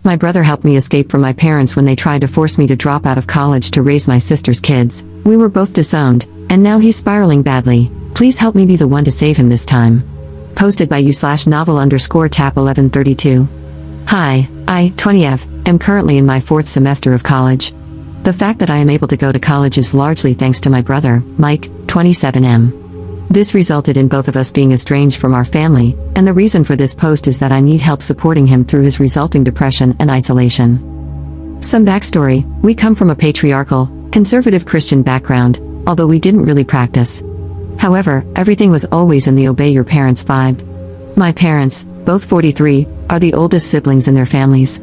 My brother helped me escape from my parents when they tried to force me to drop out of college to raise my sister's kids. We were both disowned, and now he's spiraling badly. Please help me be the one to save him this time. Posted by you/novel_tap1132. Hi, I, 20F, am currently in my 4th semester of college. The fact that I am able to go to college is largely thanks to my brother, Mike, 27M. This resulted in both of us being estranged from our family, and the reason for this post is that I need help supporting him through his resulting depression and isolation. Some backstory: we come from a patriarchal, conservative Christian background, although we didn't really practice. However, everything was always in the obey your parents vibe. My parents, both 43, are the oldest siblings in their families.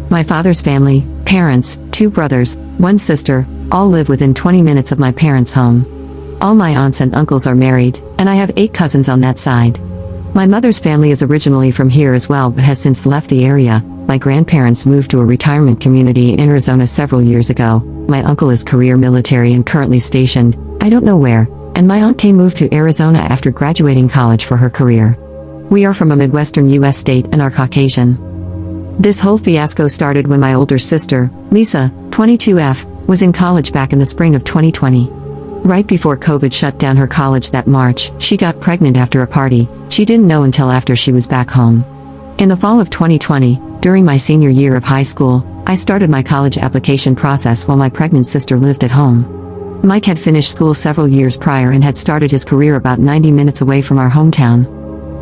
My father's family, parents, 2 brothers, 1 sister, all live within 20 minutes of my parents' home. All my aunts and uncles are married, and I have 8 cousins on that side. My mother's family is originally from here as well but has since left the area. My grandparents moved to a retirement community in Arizona several years ago. My uncle is career military and currently stationed, I don't know where, and my aunt Kay moved to Arizona after graduating college for her career. We are from a Midwestern U.S. state and are Caucasian. This whole fiasco started when my older sister, Lisa, 22F, was in college back in the spring of 2020. Right before COVID shut down her college that March, she got pregnant after a party. She didn't know until after she was back home. In the fall of 2020, during my senior year of high school, I started my college application process while my pregnant sister lived at home. Mike had finished school several years prior and had started his career about 90 minutes away from our hometown.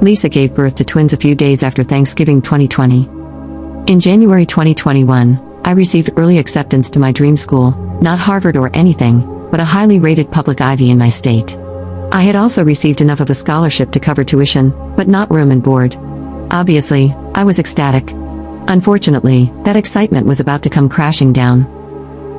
Lisa gave birth to twins a few days after Thanksgiving 2020. In January 2021, I received early acceptance to my dream school, not Harvard or anything, but a highly rated public Ivy in my state. I had also received enough of a scholarship to cover tuition, but not room and board. Obviously, I was ecstatic. Unfortunately, that excitement was about to come crashing down.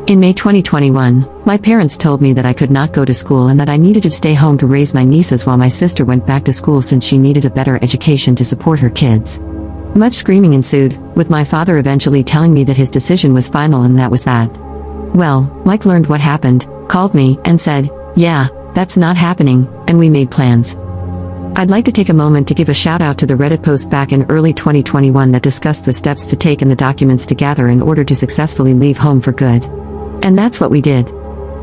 In May 2021, my parents told me that I could not go to school and that I needed to stay home to raise my nieces while my sister went back to school since she needed a better education to support her kids. Much screaming ensued, with my father eventually telling me that his decision was final and that was that. Well, Mike learned what happened, called me, and said, "Yeah, that's not happening," and we made plans. I'd like to take a moment to give a shout out to the Reddit post back in early 2021 that discussed the steps to take and the documents to gather in order to successfully leave home for good. And that's what we did.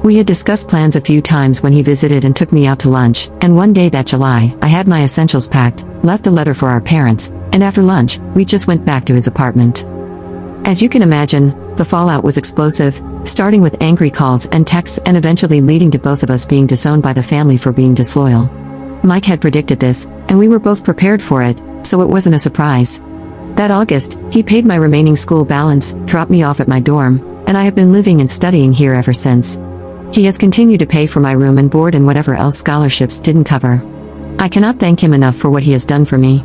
We had discussed plans a few times when he visited and took me out to lunch, and one day that July, I had my essentials packed, left a letter for our parents, and after lunch, we just went back to his apartment. As you can imagine, the fallout was explosive, starting with angry calls and texts and eventually leading to both of us being disowned by the family for being disloyal. Mike had predicted this, and we were both prepared for it, so it wasn't a surprise. That August, he paid my remaining school balance, dropped me off at my dorm, and I have been living and studying here ever since. He has continued to pay for my room and board and whatever else scholarships didn't cover. I cannot thank him enough for what he has done for me.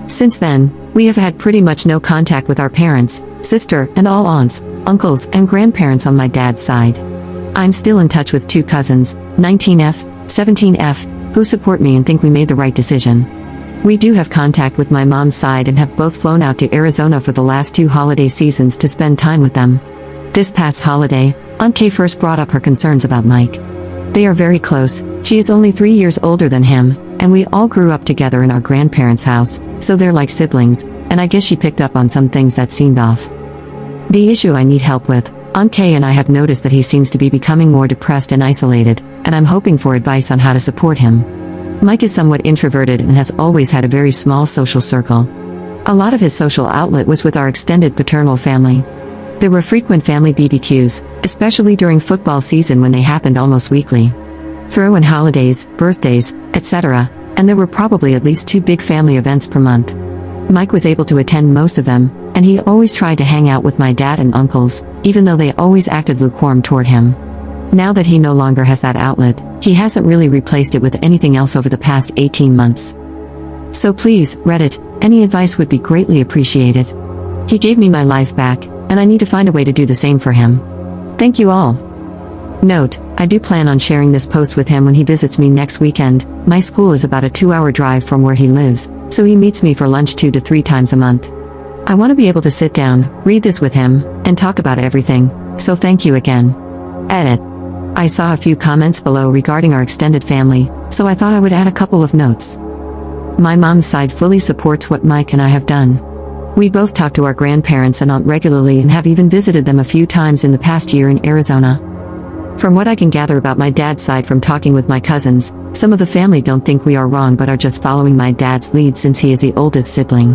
Since then, we have had pretty much no contact with our parents, sister, and all aunts, uncles, and grandparents on my dad's side. I'm still in touch with 2 cousins, 19F, 17F, who support me and think we made the right decision. We do have contact with my mom's side and have both flown out to Arizona for the last 2 holiday seasons to spend time with them. This past holiday, Aunt Kay first brought up her concerns about Mike. They are very close, she is only 3 years older than him, and we all grew up together in our grandparents' house, so they're like siblings, and I guess she picked up on some things that seemed off. The issue I need help with: Aunt Kay and I have noticed that he seems to be becoming more depressed and isolated, and I'm hoping for advice on how to support him. Mike is somewhat introverted and has always had a very small social circle. A lot of his social outlet was with our extended paternal family. There were frequent family BBQs, especially during football season when they happened almost weekly. Throw in holidays, birthdays, etc., and there were probably at least 2 big family events per month. Mike was able to attend most of them, and he always tried to hang out with my dad and uncles, even though they always acted lukewarm toward him. Now that he no longer has that outlet, he hasn't really replaced it with anything else over the past 18 months. So please, Reddit, any advice would be greatly appreciated. He gave me my life back, and I need to find a way to do the same for him. Thank you all. Note, I do plan on sharing this post with him when he visits me next weekend. My school is about a 2-hour drive from where he lives, so he meets me for lunch 2 to 3 times a month. I want to be able to sit down, read this with him, and talk about everything, so thank you again. Edit. I saw a few comments below regarding our extended family, so I thought I would add a couple of notes. My mom's side fully supports what Mike and I have done. We both talk to our grandparents and aunt regularly and have even visited them a few times in the past year in Arizona. From what I can gather about my dad's side from talking with my cousins, some of the family don't think we are wrong but are just following my dad's lead since he is the oldest sibling.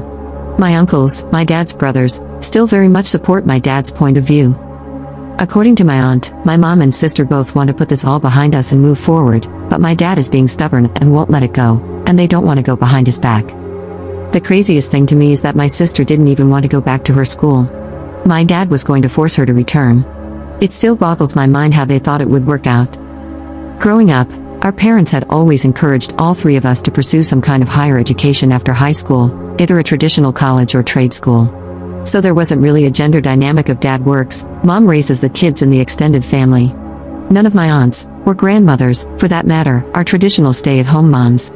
My uncles, my dad's brothers, still very much support my dad's point of view. According to my aunt, my mom and sister both want to put this all behind us and move forward, but my dad is being stubborn and won't let it go, and they don't want to go behind his back. The craziest thing to me is that my sister didn't even want to go back to her school. My dad was going to force her to return. It still boggles my mind how they thought it would work out. Growing up, our parents had always encouraged all three of us to pursue some kind of higher education after high school, either a traditional college or trade school. So there wasn't really a gender dynamic of dad works, mom raises the kids in the extended family. None of my aunts, or grandmothers, for that matter, are traditional stay-at-home moms.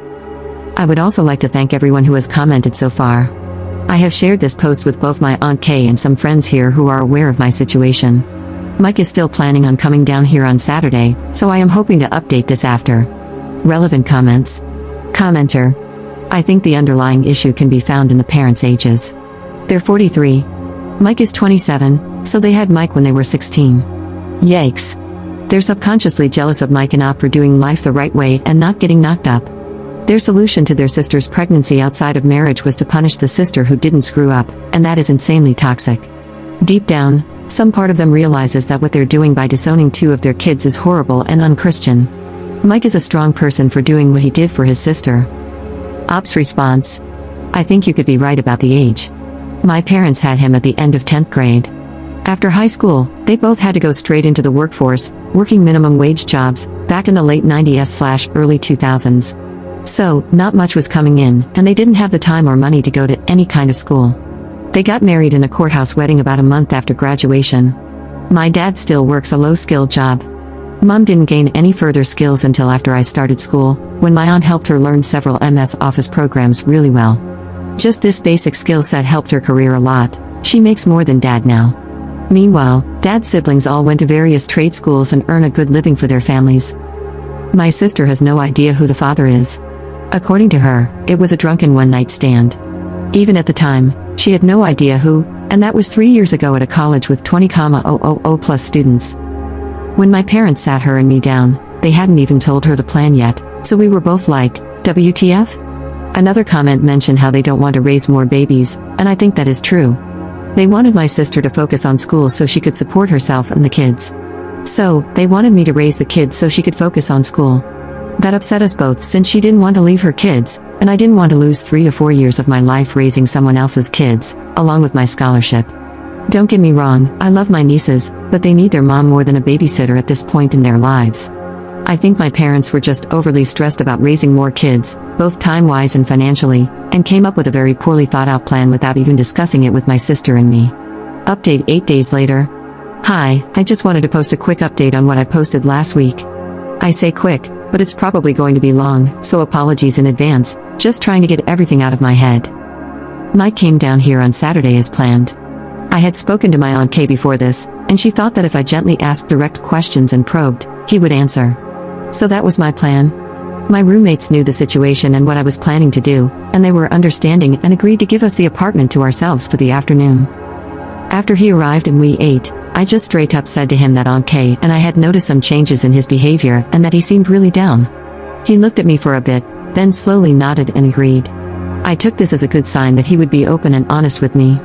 I would also like to thank everyone who has commented so far. I have shared this post with both my Aunt Kay and some friends here who are aware of my situation. Mike is still planning on coming down here on Saturday, so I am hoping to update this after. Relevant comments. Commenter. I think the underlying issue can be found in the parents' ages. They're 43. Mike is 27, so they had Mike when they were 16. Yikes. They're subconsciously jealous of Mike and opt for doing life the right way and not getting knocked up. Their solution to their sister's pregnancy outside of marriage was to punish the sister who didn't screw up, and that is insanely toxic. Deep down, some part of them realizes that what they're doing by disowning two of their kids is horrible and unchristian. Mike is a strong person for doing what he did for his sister. Op's response. I think you could be right about the age. My parents had him at the end of 10th grade. After high school, they both had to go straight into the workforce, working minimum wage jobs, back in the late 90s/early 2000s. So, not much was coming in, and they didn't have the time or money to go to any kind of school. They got married in a courthouse wedding about a month after graduation. My dad still works a low-skilled job. Mom didn't gain any further skills until after I started school, when my aunt helped her learn several MS Office programs really well. Just this basic skill set helped her career a lot. She makes more than dad now. Meanwhile, dad's siblings all went to various trade schools and earn a good living for their families. My sister has no idea who the father is. According to her, it was a drunken one-night stand. Even at the time, she had no idea who, and that was 3 years ago at a college with 20,000 plus students. When my parents sat her and me down, they hadn't even told her the plan yet, so we were both like, WTF? Another comment mentioned how they don't want to raise more babies, and I think that is true. They wanted my sister to focus on school so she could support herself and the kids. So, they wanted me to raise the kids so she could focus on school. That upset us both since she didn't want to leave her kids, and I didn't want to lose 3 to 4 years of my life raising someone else's kids, along with my scholarship. Don't get me wrong, I love my nieces, but they need their mom more than a babysitter at this point in their lives. I think my parents were just overly stressed about raising more kids, both time-wise and financially, and came up with a very poorly thought-out plan without even discussing it with my sister and me. Update 8 days later. Hi, I just wanted to post a quick update on what I posted last week. I say quick, but it's probably going to be long, so apologies in advance, just trying to get everything out of my head. Mike came down here on Saturday as planned. I had spoken to my Aunt Kay before this, and she thought that if I gently asked direct questions and probed, he would answer. So that was my plan. My roommates knew the situation and what I was planning to do, and they were understanding and agreed to give us the apartment to ourselves for the afternoon. After he arrived and we ate, I just straight up said to him that Aunt Kay and I had noticed some changes in his behavior and that he seemed really down. He looked at me for a bit, then slowly nodded and agreed. I took this as a good sign that he would be open and honest with me.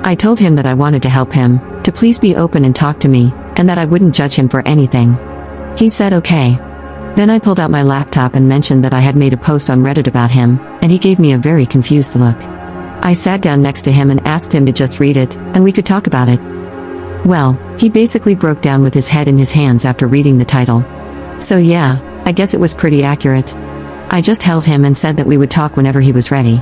I told him that I wanted to help him, to please be open and talk to me, and that I wouldn't judge him for anything. He said okay. Then I pulled out my laptop and mentioned that I had made a post on Reddit about him, and he gave me a very confused look. I sat down next to him and asked him to just read it, and we could talk about it. Well, he basically broke down with his head in his hands after reading the title. So yeah, I guess it was pretty accurate. I just held him and said that we would talk whenever he was ready.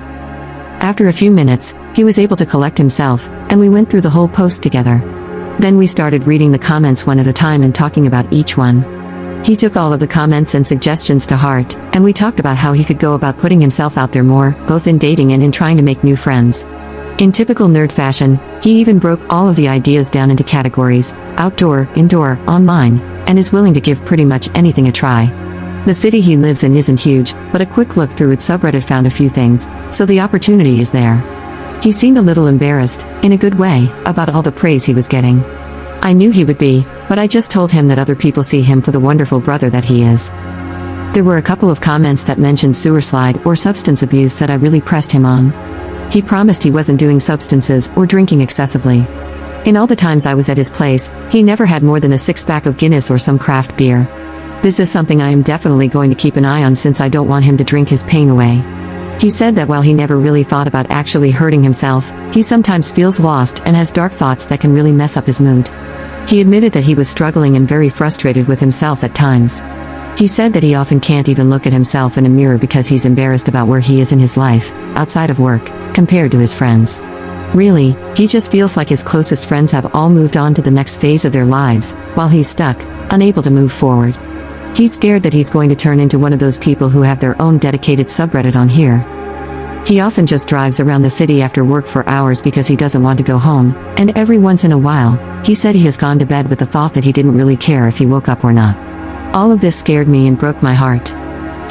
After a few minutes, he was able to collect himself, and we went through the whole post together. Then we started reading the comments one at a time and talking about each one. He took all of the comments and suggestions to heart, and we talked about how he could go about putting himself out there more, both in dating and in trying to make new friends. In typical nerd fashion, he even broke all of the ideas down into categories: outdoor, indoor, online, and is willing to give pretty much anything a try. The city he lives in isn't huge, but a quick look through its subreddit found a few things, so the opportunity is there. He seemed a little embarrassed, in a good way, about all the praise he was getting. I knew he would be, but I just told him that other people see him for the wonderful brother that he is. There were a couple of comments that mentioned sewer slide or substance abuse that I really pressed him on. He promised he wasn't doing substances or drinking excessively. In all the times I was at his place, he never had more than a six-pack of Guinness or some craft beer. This is something I am definitely going to keep an eye on since I don't want him to drink his pain away. He said that while he never really thought about actually hurting himself, he sometimes feels lost and has dark thoughts that can really mess up his mood. He admitted that he was struggling and very frustrated with himself at times. He said that he often can't even look at himself in a mirror because he's embarrassed about where he is in his life, outside of work, compared to his friends. Really, he just feels like his closest friends have all moved on to the next phase of their lives, while he's stuck, unable to move forward. He's scared that he's going to turn into one of those people who have their own dedicated subreddit on here. He often just drives around the city after work for hours because he doesn't want to go home, and every once in a while, he said he has gone to bed with the thought that he didn't really care if he woke up or not. All of this scared me and broke my heart.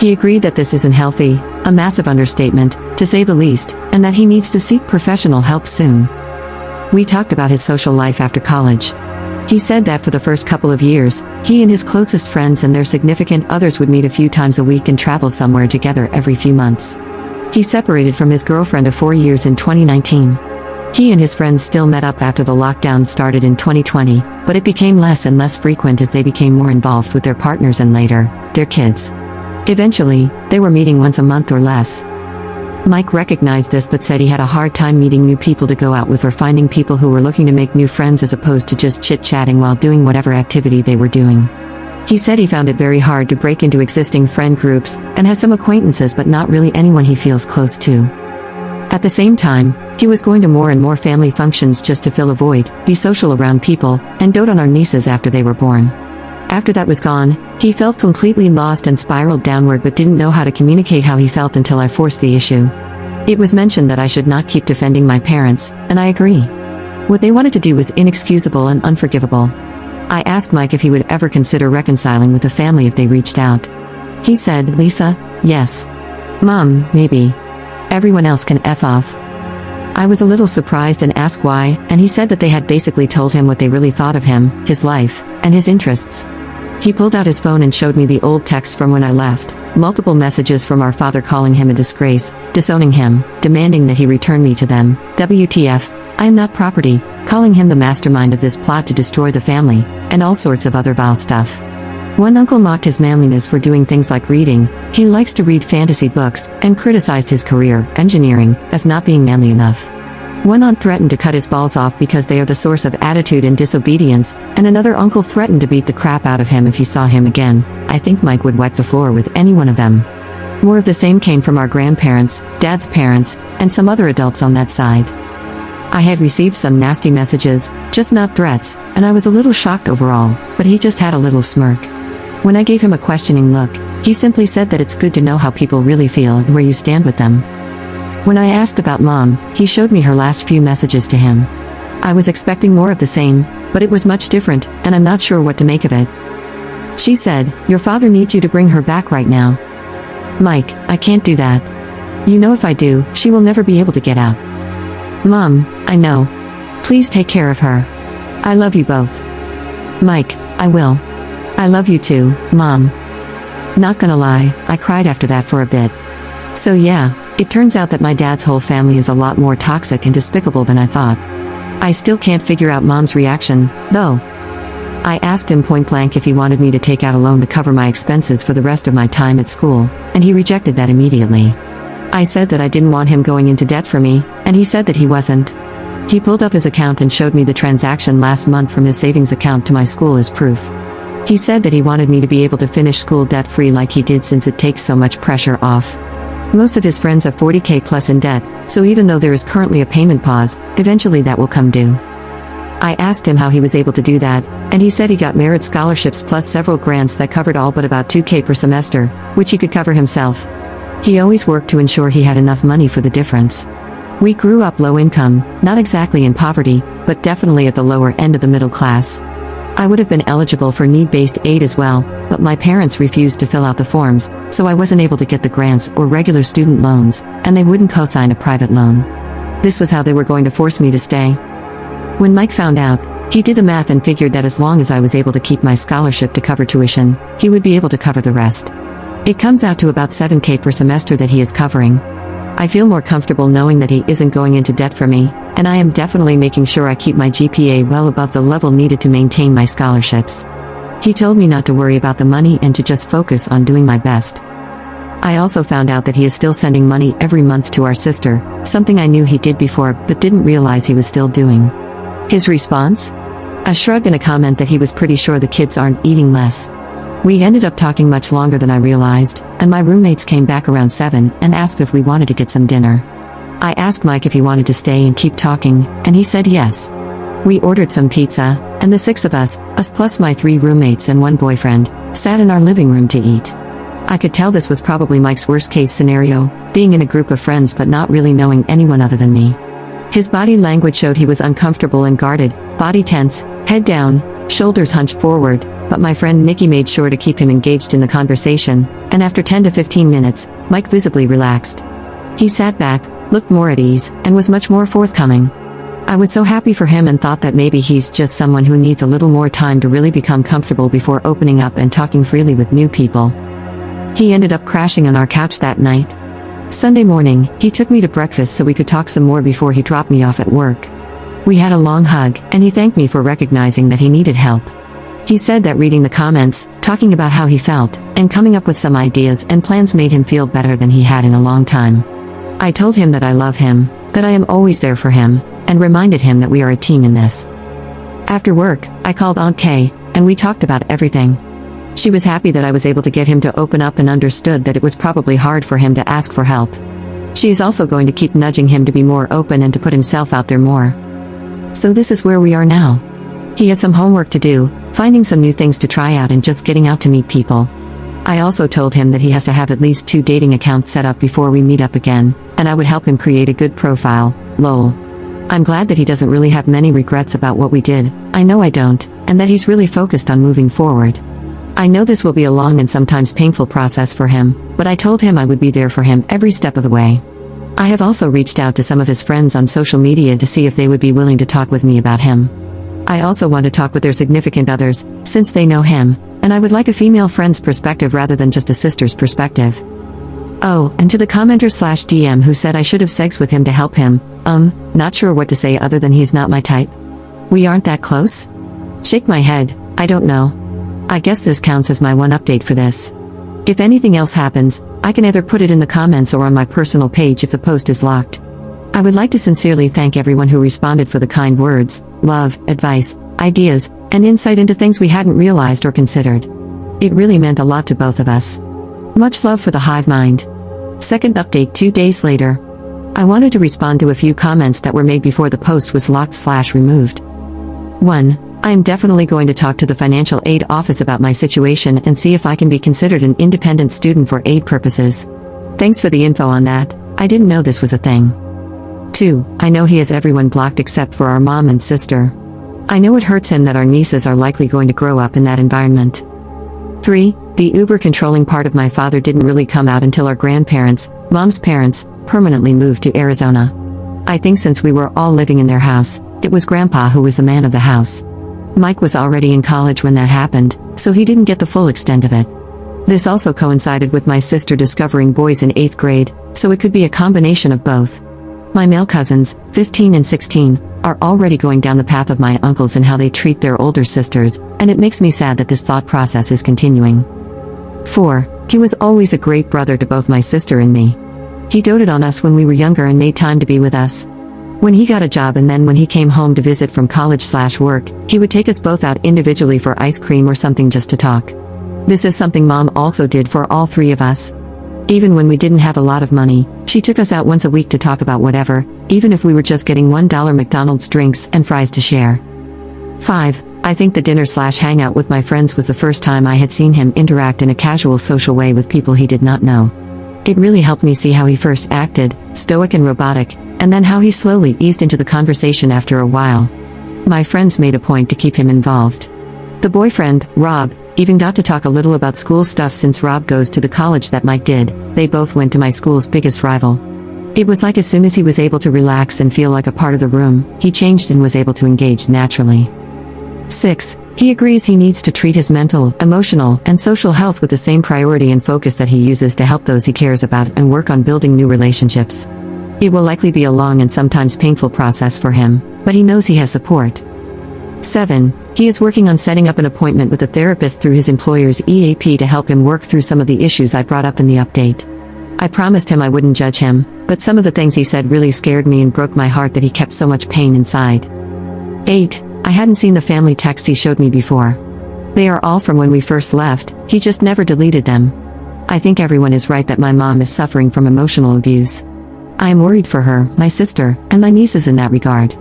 He agreed that this isn't healthy, a massive understatement, to say the least, and that he needs to seek professional help soon. We talked about his social life after college. He said that for the first couple of years, he and his closest friends and their significant others would meet a few times a week and travel somewhere together every few months. He separated from his girlfriend of 4 years in 2019. He and his friends still met up after the lockdown started in 2020, but it became less and less frequent as they became more involved with their partners and later, their kids. Eventually, they were meeting once a month or less. Mike recognized this but said he had a hard time meeting new people to go out with or finding people who were looking to make new friends as opposed to just chit-chatting while doing whatever activity they were doing. He said he found it very hard to break into existing friend groups, and has some acquaintances but not really anyone he feels close to. At the same time, he was going to more and more family functions just to fill a void, be social around people, and dote on our nieces after they were born. After that was gone, he felt completely lost and spiraled downward but didn't know how to communicate how he felt until I forced the issue. It was mentioned that I should not keep defending my parents, and I agree. What they wanted to do was inexcusable and unforgivable. I asked Mike if he would ever consider reconciling with the family if they reached out. He said, "Lisa, yes. Mom, maybe. Everyone else can F off." I was a little surprised and asked why, and he said that they had basically told him what they really thought of him, his life, and his interests. He pulled out his phone and showed me the old texts from when I left, multiple messages from our father calling him a disgrace, disowning him, demanding that he return me to them, WTF, I am not property, calling him the mastermind of this plot to destroy the family, and all sorts of other vile stuff. One uncle mocked his manliness for doing things like reading, he likes to read fantasy books, and criticized his career, engineering, as not being manly enough. One aunt threatened to cut his balls off because they are the source of attitude and disobedience, and another uncle threatened to beat the crap out of him if he saw him again. I think Mike would wipe the floor with any one of them. More of the same came from our grandparents, Dad's parents, and some other adults on that side. I had received some nasty messages, just not threats, and I was a little shocked overall, but he just had a little smirk. When I gave him a questioning look, he simply said that it's good to know how people really feel and where you stand with them. When I asked about Mom, he showed me her last few messages to him. I was expecting more of the same, but it was much different, and I'm not sure what to make of it. She said, "Your father needs you to bring her back right now." Mike, I can't do that. You know if I do, she will never be able to get out. Mom, I know. Please take care of her. I love you both. Mike, I will. I love you too, Mom. Not gonna lie, I cried after that for a bit. So yeah, it turns out that my dad's whole family is a lot more toxic and despicable than I thought. I still can't figure out Mom's reaction, though. I asked him point blank if he wanted me to take out a loan to cover my expenses for the rest of my time at school, and he rejected that immediately. I said that I didn't want him going into debt for me, and he said that he wasn't. He pulled up his account and showed me the transaction last month from his savings account to my school as proof. He said that he wanted me to be able to finish school debt-free like he did since it takes so much pressure off. Most of his friends are 40K plus in debt, so even though there is currently a payment pause, eventually that will come due. I asked him how he was able to do that, and he said he got merit scholarships plus several grants that covered all but about 2K per semester, which he could cover himself. He always worked to ensure he had enough money for the difference. We grew up low income, not exactly in poverty, but definitely at the lower end of the middle class. I would have been eligible for need-based aid as well, but my parents refused to fill out the forms, so I wasn't able to get the grants or regular student loans, and they wouldn't co-sign a private loan. This was how they were going to force me to stay. When Mike found out, he did the math and figured that as long as I was able to keep my scholarship to cover tuition, he would be able to cover the rest. It comes out to about $7,000 per semester that he is covering. I feel more comfortable knowing that he isn't going into debt for me, and I am definitely making sure I keep my GPA well above the level needed to maintain my scholarships. He told me not to worry about the money and to just focus on doing my best. I also found out that he is still sending money every month to our sister, something I knew he did before but didn't realize he was still doing. His response? A shrug and a comment that he was pretty sure the kids aren't eating less. We ended up talking much longer than I realized, and my roommates came back around 7 and asked if we wanted to get some dinner. I asked Mike if he wanted to stay and keep talking, and he said yes. We ordered some pizza, and the 6 of us plus my 3 roommates and 1 boyfriend, sat in our living room to eat. I could tell this was probably Mike's worst case scenario, being in a group of friends but not really knowing anyone other than me. His body language showed he was uncomfortable and guarded, body tense, head down, shoulders hunched forward, but my friend Nikki made sure to keep him engaged in the conversation, and after 10 to 15 minutes, Mike visibly relaxed. He sat back, looked more at ease, and was much more forthcoming. I was so happy for him and thought that maybe he's just someone who needs a little more time to really become comfortable before opening up and talking freely with new people. He ended up crashing on our couch that night. Sunday morning, he took me to breakfast so we could talk some more before he dropped me off at work. We had a long hug, and he thanked me for recognizing that he needed help. He said that reading the comments, talking about how he felt, and coming up with some ideas and plans made him feel better than he had in a long time. I told him that I love him, that I am always there for him, and reminded him that we are a team in this. After work, I called Aunt Kay, and we talked about everything. She was happy that I was able to get him to open up and understood that it was probably hard for him to ask for help. She is also going to keep nudging him to be more open and to put himself out there more. So this is where we are now. He has some homework to do, finding some new things to try out and just getting out to meet people. I also told him that he has to have at least 2 dating accounts set up before we meet up again, and I would help him create a good profile, lol. I'm glad that he doesn't really have many regrets about what we did, I know I don't, and that he's really focused on moving forward. I know this will be a long and sometimes painful process for him, but I told him I would be there for him every step of the way. I have also reached out to some of his friends on social media to see if they would be willing to talk with me about him. I also want to talk with their significant others, since they know him, and I would like a female friend's perspective rather than just a sister's perspective. Oh, and to the commenter/DM who said I should have sex with him to help him, not sure what to say other than he's not my type. We aren't that close? Shake my head, I don't know. I guess this counts as my one update for this. If anything else happens, I can either put it in the comments or on my personal page if the post is locked. I would like to sincerely thank everyone who responded for the kind words, love, advice, ideas, and insight into things we hadn't realized or considered. It really meant a lot to both of us. Much love for the hive mind. Second update 2 days later. I wanted to respond to a few comments that were made before the post was locked/removed. 1. I am definitely going to talk to the financial aid office about my situation and see if I can be considered an independent student for aid purposes. Thanks for the info on that, I didn't know this was a thing. 2. I know he has everyone blocked except for our mom and sister. I know it hurts him that our nieces are likely going to grow up in that environment. 3. The uber-controlling part of my father didn't really come out until our grandparents, mom's parents, permanently moved to Arizona. I think since we were all living in their house, it was Grandpa who was the man of the house. Mike was already in college when that happened, so he didn't get the full extent of it. This also coincided with my sister discovering boys in 8th grade, so it could be a combination of both. My male cousins, 15 and 16, are already going down the path of my uncles in how they treat their older sisters, and it makes me sad that this thought process is continuing. 4. He was always a great brother to both my sister and me. He doted on us when we were younger and made time to be with us. When he got a job and then when he came home to visit from college/work, he would take us both out individually for ice cream or something just to talk. This is something Mom also did for all 3 of us. Even when we didn't have a lot of money, she took us out once a week to talk about whatever, even if we were just getting $1 McDonald's drinks and fries to share. 5. I think the dinner/hangout with my friends was the first time I had seen him interact in a casual social way with people he did not know. It really helped me see how he first acted, stoic and robotic, and then how he slowly eased into the conversation after a while. My friends made a point to keep him involved. The boyfriend, Rob, even got to talk a little about school stuff since Rob goes to the college that Mike did. They both went to my school's biggest rival. It was like as soon as he was able to relax and feel like a part of the room, he changed and was able to engage naturally. 6. He agrees he needs to treat his mental, emotional, and social health with the same priority and focus that he uses to help those he cares about and work on building new relationships. It will likely be a long and sometimes painful process for him, but he knows he has support. 7. He is working on setting up an appointment with a therapist through his employer's EAP to help him work through some of the issues I brought up in the update. I promised him I wouldn't judge him, but some of the things he said really scared me and broke my heart that he kept so much pain inside. 8. I hadn't seen the family texts he showed me before. They are all from when we first left, he just never deleted them. I think everyone is right that my mom is suffering from emotional abuse. I am worried for her, my sister, and my nieces in that regard.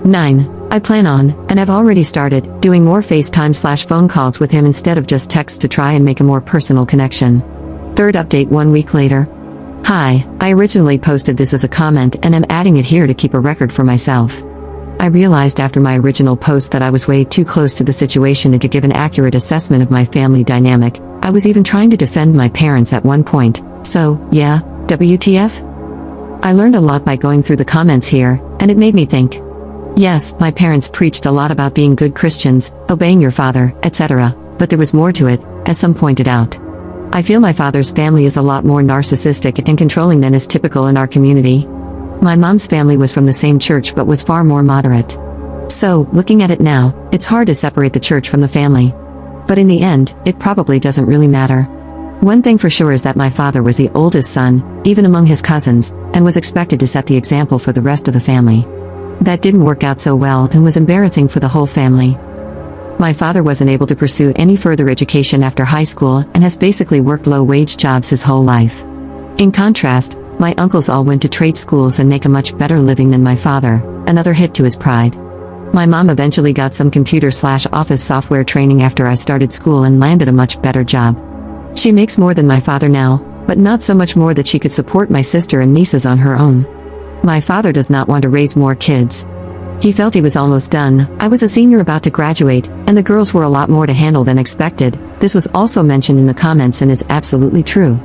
9. I plan on, and have already started, doing more FaceTime/phone calls with him instead of just texts to try and make a more personal connection. Third update 1 week later. Hi, I originally posted this as a comment and am adding it here to keep a record for myself. I realized after my original post that I was way too close to the situation to give an accurate assessment of my family dynamic. I was even trying to defend my parents at one point, so, yeah, WTF? I learned a lot by going through the comments here, and it made me think. Yes, my parents preached a lot about being good Christians, obeying your father, etc., but there was more to it, as some pointed out. I feel my father's family is a lot more narcissistic and controlling than is typical in our community. My mom's family was from the same church but was far more moderate. So, looking at it now, it's hard to separate the church from the family. But in the end, it probably doesn't really matter. One thing for sure is that my father was the oldest son, even among his cousins, and was expected to set the example for the rest of the family. That didn't work out so well and was embarrassing for the whole family. My father wasn't able to pursue any further education after high school and has basically worked low-wage jobs his whole life. In contrast, my uncles all went to trade schools and make a much better living than my father, another hit to his pride. My mom eventually got some computer/office software training after I started school and landed a much better job. She makes more than my father now, but not so much more that she could support my sister and nieces on her own. My father does not want to raise more kids. He felt he was almost done. I was a senior about to graduate, and the girls were a lot more to handle than expected. This was also mentioned in the comments and is absolutely true.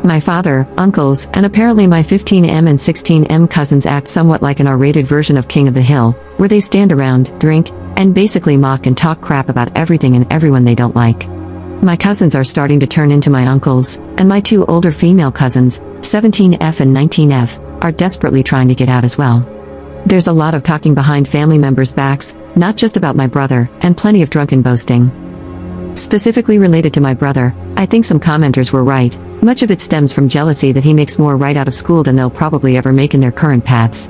My father, uncles, and apparently my 15M and 16M cousins act somewhat like an R-rated version of King of the Hill, where they stand around, drink, and basically mock and talk crap about everything and everyone they don't like. My cousins are starting to turn into my uncles, and my two older female cousins, 17F and 19F, are desperately trying to get out as well. There's a lot of talking behind family members' backs, not just about my brother, and plenty of drunken boasting. Specifically related to my brother, I think some commenters were right. Much of it stems from jealousy that he makes more right out of school than they'll probably ever make in their current paths.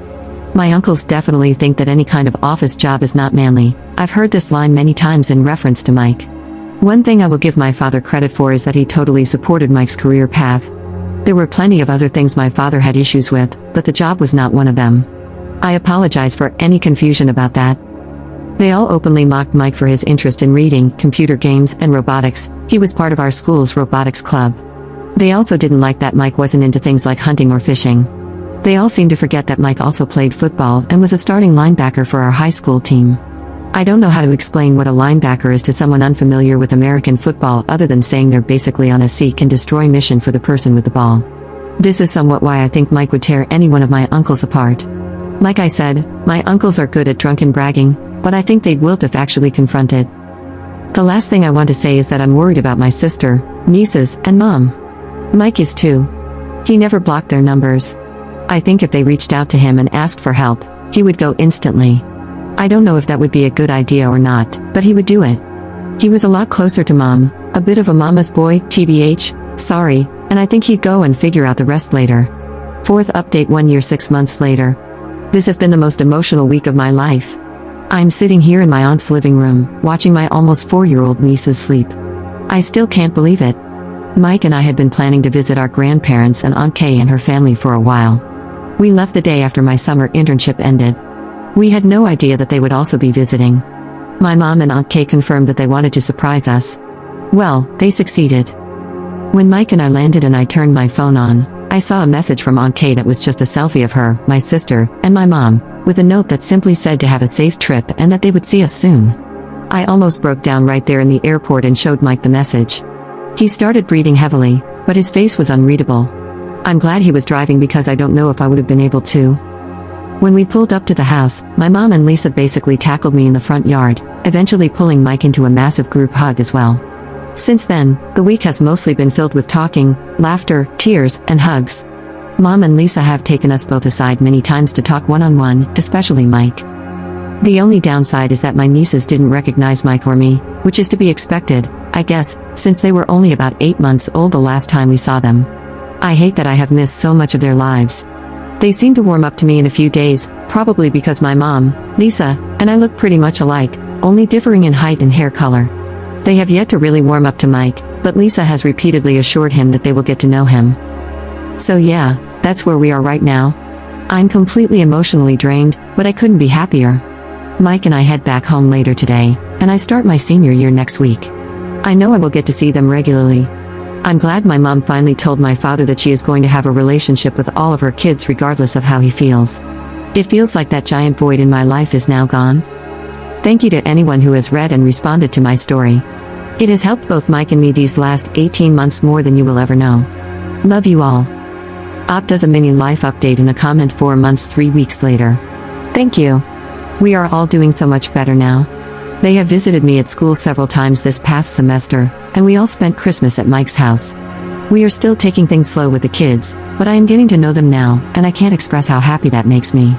My uncles definitely think that any kind of office job is not manly. I've heard this line many times in reference to Mike. One thing I will give my father credit for is that he totally supported Mike's career path. There were plenty of other things my father had issues with, but the job was not one of them. I apologize for any confusion about that. They all openly mocked Mike for his interest in reading, computer games, and robotics. He was part of our school's robotics club. They also didn't like that Mike wasn't into things like hunting or fishing. They all seemed to forget that Mike also played football and was a starting linebacker for our high school team. I don't know how to explain what a linebacker is to someone unfamiliar with American football other than saying they're basically on a seek and destroy mission for the person with the ball. This is somewhat why I think Mike would tear any one of my uncles apart. Like I said, my uncles are good at drunken bragging, but I think they'd wilt if actually confronted. The last thing I want to say is that I'm worried about my sister, nieces, and mom. Mike is too. He never blocked their numbers. I think if they reached out to him and asked for help, he would go instantly. I don't know if that would be a good idea or not, but he would do it. He was a lot closer to mom, a bit of a mama's boy, TBH, sorry, and I think he'd go and figure out the rest later. Fourth update 1 year 6 months later. This has been the most emotional week of my life. I'm sitting here in my aunt's living room, watching my almost 4-year-old nieces sleep. I still can't believe it. Mike and I had been planning to visit our grandparents and Aunt Kay and her family for a while. We left the day after my summer internship ended. We had no idea that they would also be visiting. My mom and Aunt Kay confirmed that they wanted to surprise us. Well, they succeeded. When Mike and I landed and I turned my phone on, I saw a message from Aunt Kay that was just a selfie of her, my sister, and my mom, with a note that simply said to have a safe trip and that they would see us soon. I almost broke down right there in the airport and showed Mike the message. He started breathing heavily, but his face was unreadable. I'm glad he was driving because I don't know if I would have been able to. When we pulled up to the house, my mom and Lisa basically tackled me in the front yard, eventually pulling Mike into a massive group hug as well. Since then, the week has mostly been filled with talking, laughter, tears, and hugs. Mom and Lisa have taken us both aside many times to talk one-on-one, especially Mike. The only downside is that my nieces didn't recognize Mike or me, which is to be expected, I guess, since they were only about 8 months old the last time we saw them. I hate that I have missed so much of their lives. They seem to warm up to me in a few days, probably because my mom, Lisa, and I look pretty much alike, only differing in height and hair color. They have yet to really warm up to Mike, but Lisa has repeatedly assured him that they will get to know him. So yeah, that's where we are right now. I'm completely emotionally drained, but I couldn't be happier. Mike and I head back home later today, and I start my senior year next week. I know I will get to see them regularly. I'm glad my mom finally told my father that she is going to have a relationship with all of her kids regardless of how he feels. It feels like that giant void in my life is now gone. Thank you to anyone who has read and responded to my story. It has helped both Mike and me these last 18 months more than you will ever know. Love you all. Op does a mini life update in a comment 4 months 3 weeks later. Thank you. We are all doing so much better now. They have visited me at school several times this past semester, and we all spent Christmas at Mike's house. We are still taking things slow with the kids, but I am getting to know them now, and I can't express how happy that makes me.